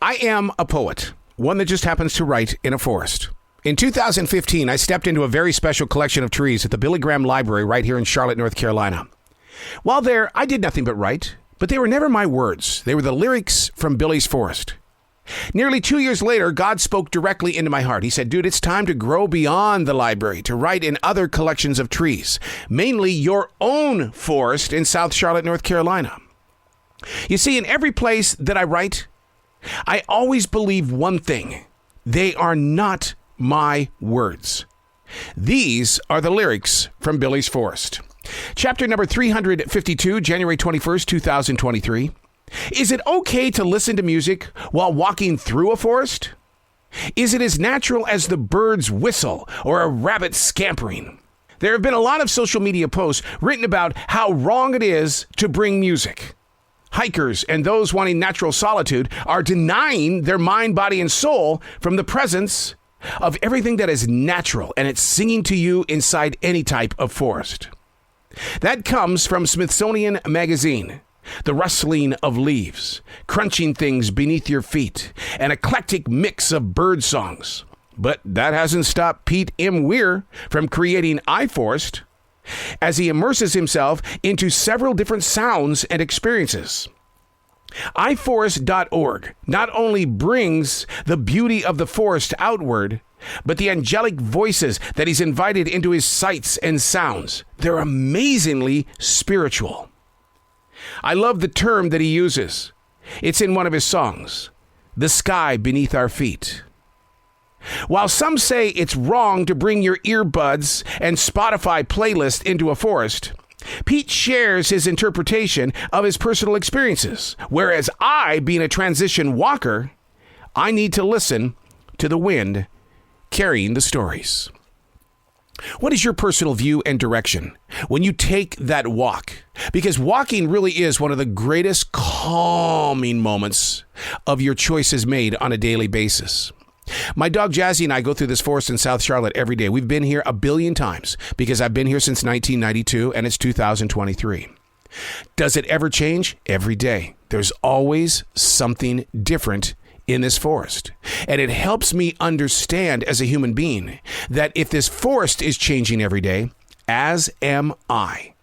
I am a poet, one that just happens to write in a forest. In 2015, I stepped into a very special collection of trees at the Billy Graham Library right here in Charlotte, North Carolina. While there, I did nothing but write, but they were never my words. They were the lyrics from Billy's Forest. Nearly 2 years later, God spoke directly into my heart. He said, dude, it's time to grow beyond the library, to write in other collections of trees, mainly your own forest in South Charlotte, North Carolina. You see, in every place that I write, I always believe one thing. They are not my words. These are the lyrics from Billy's Forest. Chapter number 352, January 21st, 2023. Is it okay to listen to music while walking through a forest? Is it as natural as the bird's whistle or a rabbit scampering? There have been a lot of social media posts written about how wrong it is to bring music. Hikers and those wanting natural solitude are denying their mind, body, and soul from the presence of everything that is natural, and it's singing to you inside any type of forest. That comes from Smithsonian Magazine. The rustling of leaves, crunching things beneath your feet, an eclectic mix of bird songs. But that hasn't stopped Pete M. Weir from creating iForest as he immerses himself into several different sounds and experiences. iForest.org not only brings the beauty of the forest outward, but the angelic voices that he's invited into his sights and sounds. They're amazingly spiritual. I love the term that he uses. It's in one of his songs, "The Sky Beneath Our Feet." While some say it's wrong to bring your earbuds and Spotify playlist into a forest, Pete shares his interpretation of his personal experiences, whereas I, being a transition walker, I need to listen to the wind carrying the stories. What is your personal view and direction when you take that walk? Because walking really is one of the greatest calming moments of your choices made on a daily basis. My dog Jazzy and I go through this forest in South Charlotte every day. We've been here 1 billion times because I've been here since 1992 and it's 2023. Does it ever change? Every day. There's always something different in this forest. And it helps me understand as a human being that if this forest is changing every day, as am I.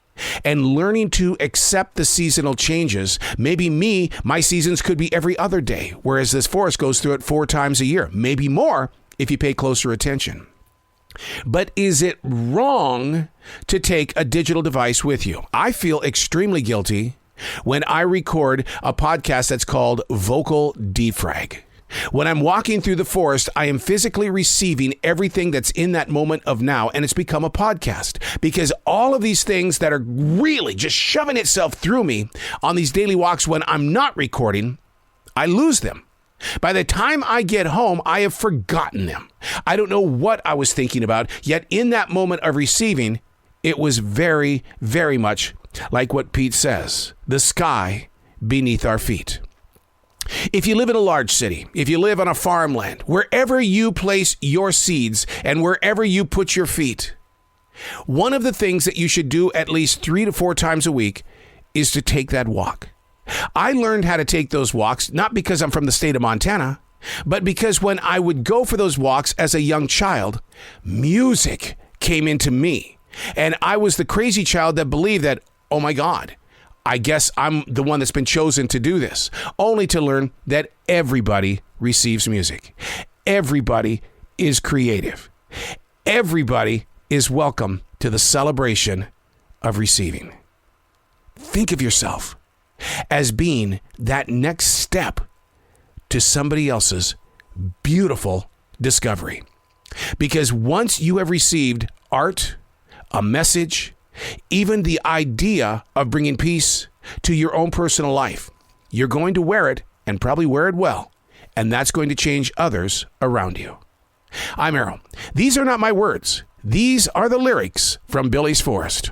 And learning to accept the seasonal changes, maybe my seasons could be every other day, whereas this forest goes through it 4 times a year, maybe more if you pay closer attention. But is it wrong to take a digital device with you? I feel extremely guilty when I record a podcast that's called Vocal Defrag. When I'm walking through the forest, I am physically receiving everything that's in that moment of now, and it's become a podcast because all of these things that are really just shoving itself through me on these daily walks when I'm not recording, I lose them. By the time I get home, I have forgotten them. I don't know what I was thinking about, yet in that moment of receiving, it was very, very much like what Pete says, the sky beneath our feet. If you live in a large city, if you live on a farmland, wherever you place your seeds and wherever you put your feet, one of the things that you should do at least 3 to 4 times a week is to take that walk. I learned how to take those walks, not because I'm from the state of Montana, but because when I would go for those walks as a young child, music came into me. And I was the crazy child that believed that, oh my God, I guess I'm the one that's been chosen to do this, only to learn that everybody receives music. Everybody is creative. Everybody is welcome to the celebration of receiving. Think of yourself as being that next step to somebody else's beautiful discovery. Because once you have received art, a message, even the idea of bringing peace to your own personal life, you're going to wear it and probably wear it well. And that's going to change others around you. I'm Errol. These are not my words. These are the lyrics from Billy's Forest.